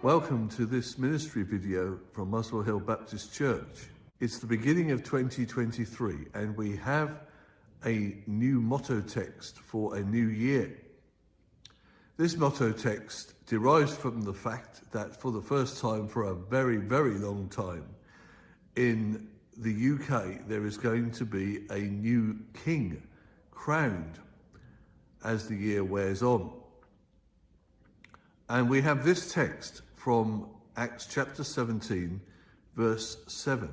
Welcome to this ministry video from Muswell Hill Baptist Church. It's the beginning of 2023 and we have a new motto text for a new year. This motto text derives from the fact that for the first time for a very, very long time in the UK, there is going to be a new king crowned as the year wears on. And we have this text from Acts chapter 17, verse 7.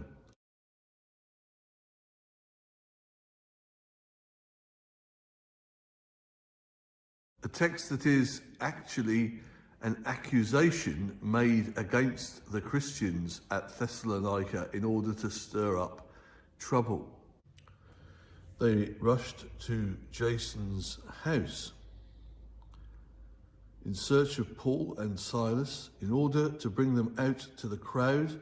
A text that is actually an accusation made against the Christians at Thessalonica in order to stir up trouble. They rushed to Jason's house in search of Paul and Silas in order to bring them out to the crowd.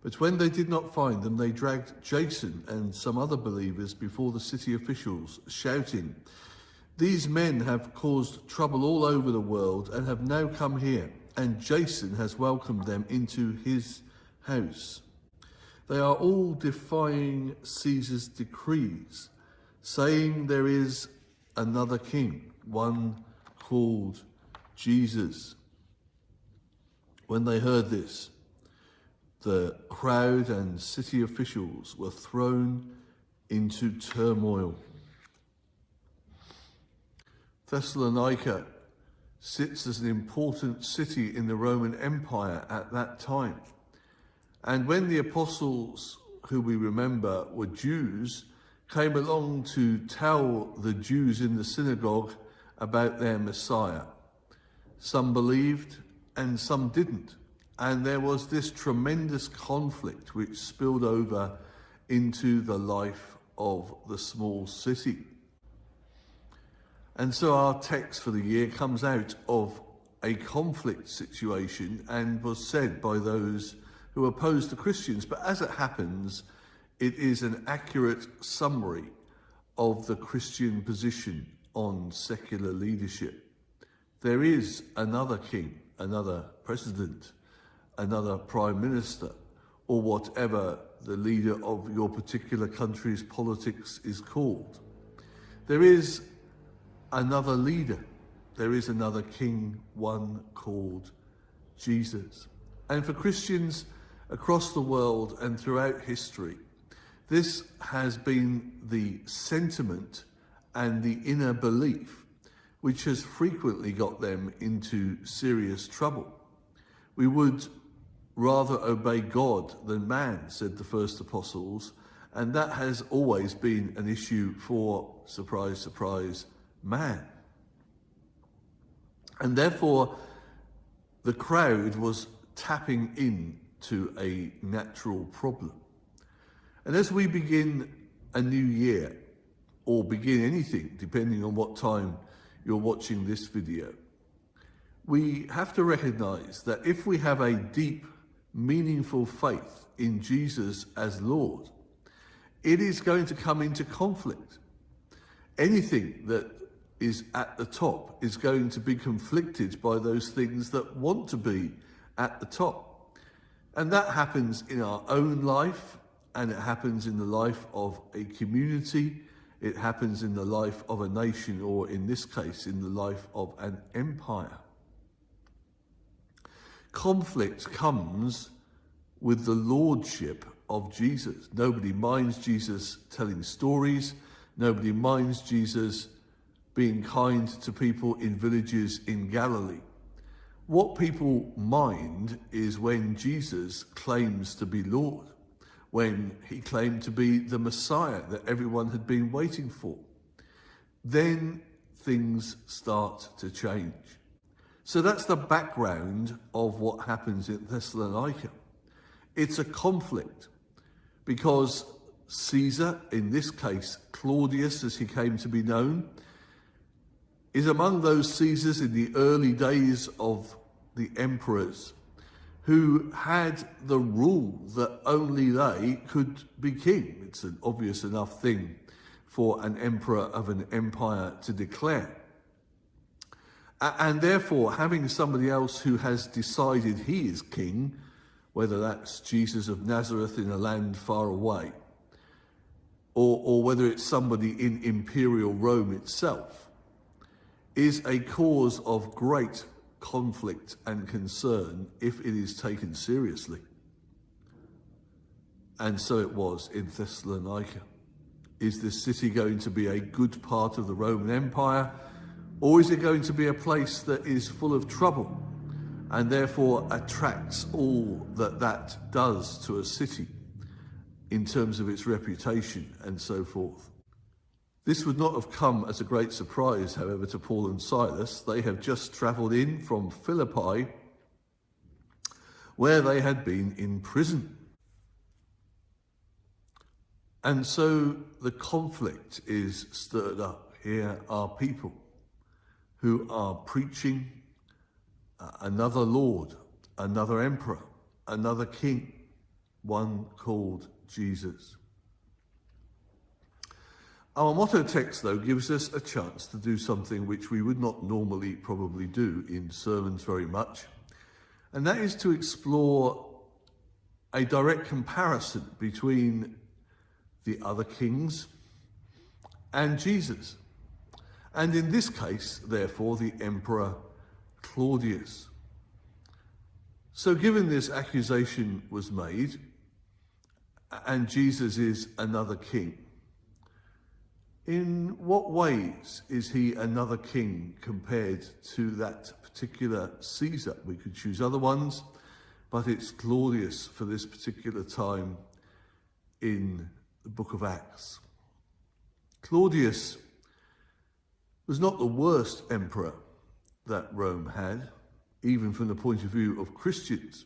But when they did not find them, they dragged Jason and some other believers before the city officials, shouting, "These men have caused trouble all over the world and have now come here, and Jason has welcomed them into his house. They are all defying Caesar's decrees, saying there is another king, one called Jesus." When they heard this, the crowd and city officials were thrown into turmoil. Thessalonica sits as an important city in the Roman Empire at that time. And when the apostles, who we remember were Jews, came along to tell the Jews in the synagogue about their Messiah, some believed and some didn't. And there was this tremendous conflict which spilled over into the life of the small city. And so our text for the year comes out of a conflict situation and was said by those who opposed the Christians. But as it happens, it is an accurate summary of the Christian position on secular leadership. There is another king, another president, another prime minister, or whatever the leader of your particular country's politics is called. There is another leader. There is another king, one called Jesus. And for Christians across the world and throughout history, this has been the sentiment and the inner belief which has frequently got them into serious trouble. We would rather obey God than man, said the first apostles, and that has always been an issue for, surprise, surprise, man. And therefore, the crowd was tapping into a natural problem. And as we begin a new year, or begin anything, depending on what time you're watching this video, we have to recognize that if we have a deep, meaningful faith in Jesus as Lord, it is going to come into conflict. Anything that is at the top is going to be conflicted by those things that want to be at the top. And that happens in our own life, and it happens in the life of a community. It happens in the life of a nation, or in this case, in the life of an empire. Conflict comes with the lordship of Jesus. Nobody minds Jesus telling stories. Nobody minds Jesus being kind to people in villages in Galilee. What people mind is when Jesus claims to be Lord, when he claimed to be the Messiah that everyone had been waiting for. Then things start to change. So that's the background of what happens in Thessalonica. It's a conflict because Caesar, in this case Claudius as he came to be known, is among those Caesars in the early days of the emperors who had the rule that only they could be king. It's an obvious enough thing for an emperor of an empire to declare. And therefore, having somebody else who has decided he is king, whether that's Jesus of Nazareth in a land far away, or whether it's somebody in imperial Rome itself, is a cause of great conflict and concern if it is taken seriously. And so it was in Thessalonica. Is this city going to be a good part of the Roman Empire, or is it going to be a place that is full of trouble and therefore attracts all that does to a city in terms of its reputation and so forth? This would not have come as a great surprise, however, to Paul and Silas. They have just travelled in from Philippi, where they had been in prison. And so the conflict is stirred up. Here are people who are preaching another Lord, another Emperor, another King, one called Jesus. Our motto text, though, gives us a chance to do something which we would not normally probably do in sermons very much, and that is to explore a direct comparison between the other kings and Jesus. And in this case, therefore, the Emperor Claudius. So given this accusation was made, and Jesus is another king, in what ways is he another king compared to that particular Caesar? We could choose other ones, but it's Claudius for this particular time in the book of Acts. Claudius was not the worst emperor that Rome had, even from the point of view of Christians.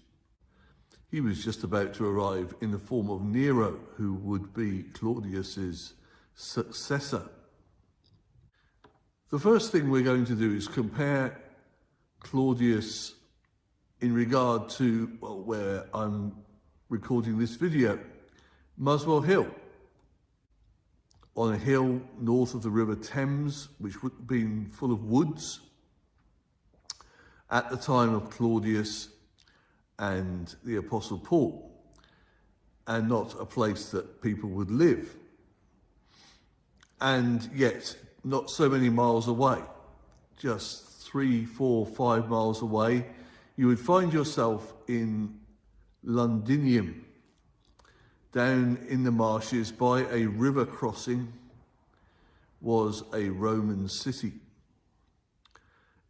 He was just about to arrive in the form of Nero, who would be Claudius's successor. The first thing we're going to do is compare Claudius in regard to, where I'm recording this video, Muswell Hill. On a hill north of the River Thames, which would have been full of woods at the time of Claudius and the Apostle Paul, and not a place that people would live. And yet, not so many miles away, just 3, 4, 5 miles away, you would find yourself in Londinium, down in the marshes by a river crossing, was a Roman city.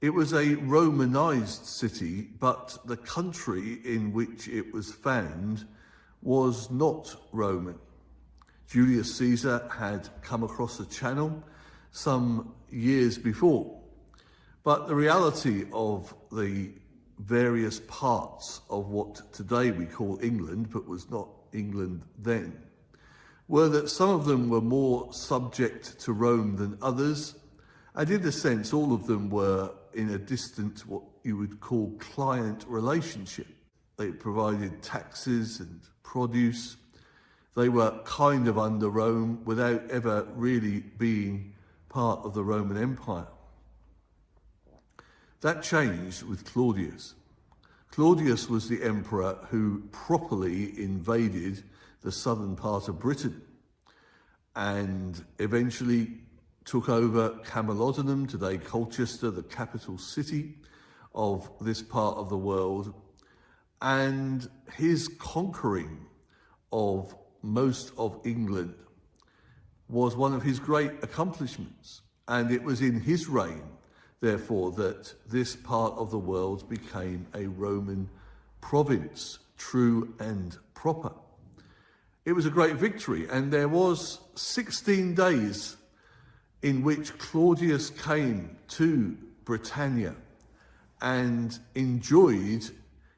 It was a Romanized city, but the country in which it was found was not Roman. Julius Caesar had come across the Channel some years before, but the reality of the various parts of what today we call England, but was not England then, were that some of them were more subject to Rome than others, and in a sense all of them were in a distant, what you would call client relationship. They provided taxes and produce. They were kind of under Rome without ever really being part of the Roman Empire. That changed with Claudius. Claudius was the emperor who properly invaded the southern part of Britain and eventually took over Camalodunum, today Colchester, the capital city of this part of the world. And his conquering of most of England was one of his great accomplishments. And it was in his reign, therefore, that this part of the world became a Roman province, true and proper. It was a great victory, and there was 16 days in which Claudius came to Britannia and enjoyed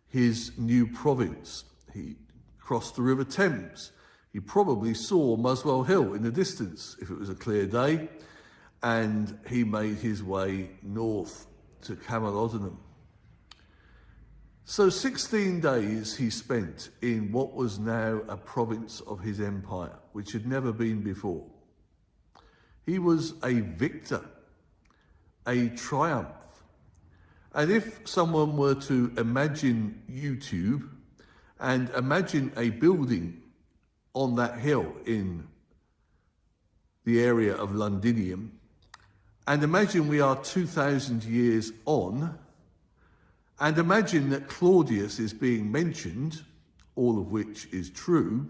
his new province. He crossed the River Thames. He probably saw Muswell Hill in the distance, if it was a clear day, and he made his way north to Camalodunum. So 16 days he spent in what was now a province of his empire, which had never been before. He was a victor, a triumph. And if someone were to imagine YouTube and imagine a building on that hill in the area of Londinium, and imagine we are 2,000 years on, and imagine that Claudius is being mentioned, all of which is true,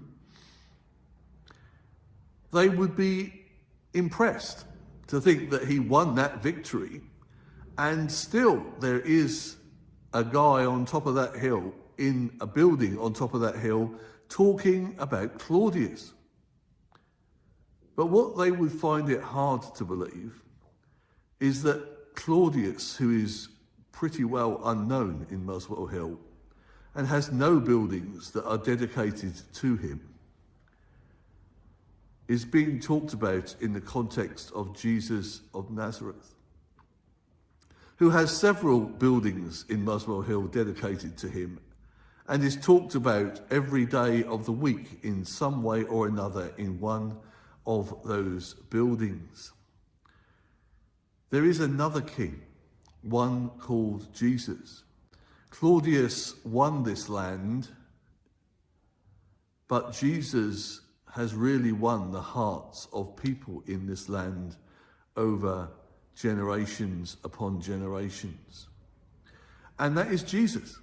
they would be impressed to think that he won that victory, and still there is a guy on top of that hill, in a building on top of that hill, talking about Claudius. But what they would find it hard to believe is that Claudius, who is pretty well unknown in Muswell Hill and has no buildings that are dedicated to him, is being talked about in the context of Jesus of Nazareth, who has several buildings in Muswell Hill dedicated to him and is talked about every day of the week in some way or another in one of those buildings. There is another king, one called Jesus. Claudius won this land, but Jesus has really won the hearts of people in this land over generations upon generations. And that is Jesus.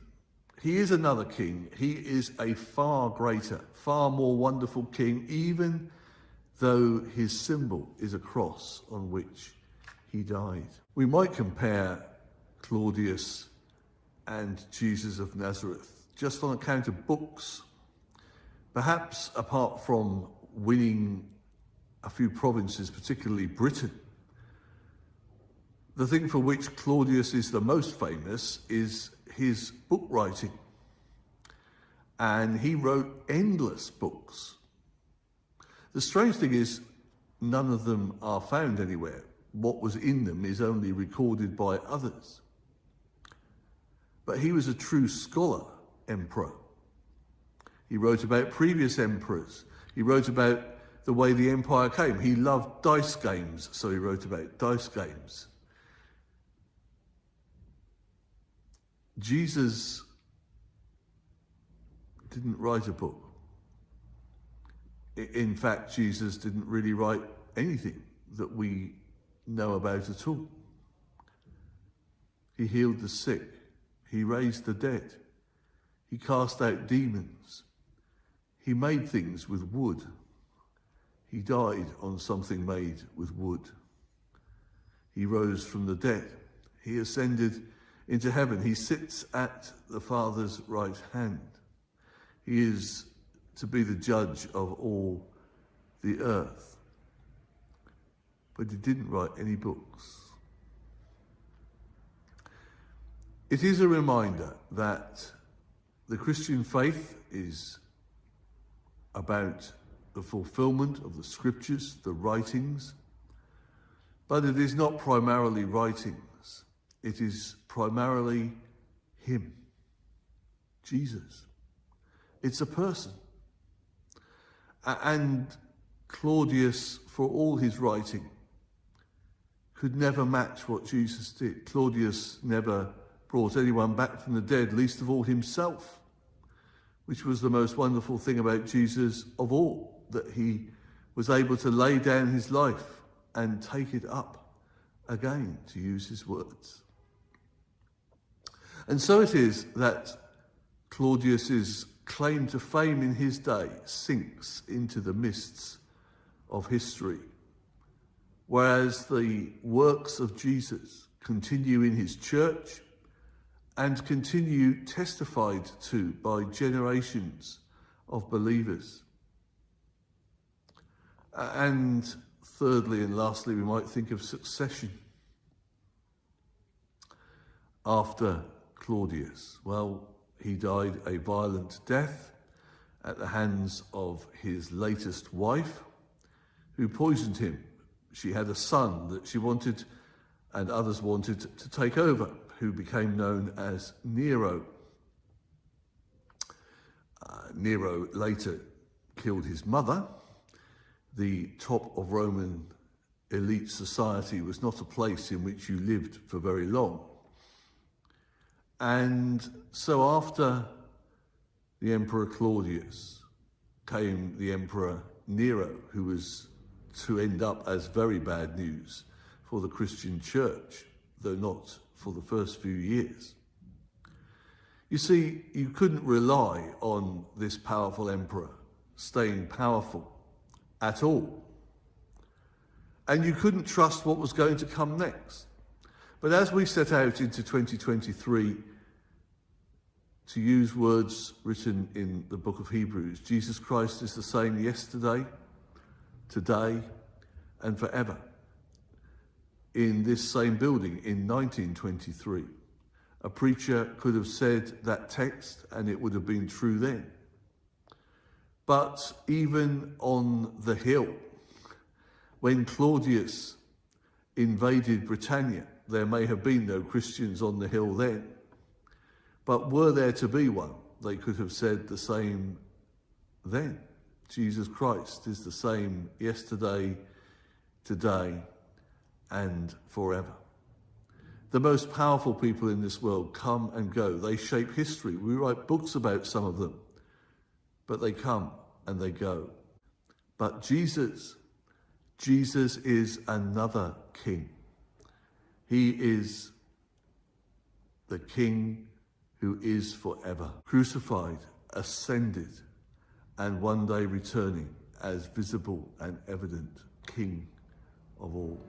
He is another king. He is a far greater, far more wonderful king, even though his symbol is a cross on which he died. We might compare Claudius and Jesus of Nazareth just on account of books. Perhaps apart from winning a few provinces, particularly Britain, the thing for which Claudius is the most famous is his book writing. And he wrote endless books. The strange thing is, none of them are found anywhere. What was in them is only recorded by others. But he was a true scholar emperor. He wrote about previous emperors. He wrote about the way the empire came. He loved dice games, so he wrote about dice games. Jesus didn't write a book. In fact, Jesus didn't really write anything that we know about at all. He healed the sick. He raised the dead. He cast out demons. He made things with wood. He died on something made with wood. He rose from the dead. He ascended into heaven. He sits at the Father's right hand. He is to be the judge of all the earth. But he didn't write any books. It is a reminder that the Christian faith is about the fulfillment of the scriptures, the writings, but it is not primarily writings. It is primarily him, Jesus. It's a person. And Claudius, for all his writing, could never match what Jesus did. Claudius never brought anyone back from the dead, least of all himself, which was the most wonderful thing about Jesus of all, that he was able to lay down his life and take it up again, to use his words. And so it is that Claudius's claim to fame in his day sinks into the mists of history, whereas the works of Jesus continue in his church and continue testified to by generations of believers. And thirdly and lastly, we might think of succession. After Claudius, well, he died a violent death at the hands of his latest wife, who poisoned him. She had a son that she wanted and others wanted to take over, who became known as Nero. Nero later killed his mother. The top of Roman elite society was not a place in which you lived for very long. And so after the Emperor Claudius came the Emperor Nero, who was to end up as very bad news for the Christian church, though not for the first few years. You see, you couldn't rely on this powerful emperor staying powerful at all. And you couldn't trust what was going to come next. But as we set out into 2023, to use words written in the book of Hebrews, Jesus Christ is the same yesterday, today, and forever. In this same building in 1923, a preacher could have said that text and it would have been true then. But even on the hill, when Claudius invaded Britannia, there may have been no Christians on the hill then. But were there to be one, they could have said the same then. Jesus Christ is the same yesterday, today, and forever. The most powerful people in this world come and go. They shape history. We write books about some of them, but they come and they go. But Jesus is another king. He is the King who is forever, crucified, ascended, and one day returning as visible and evident King of all.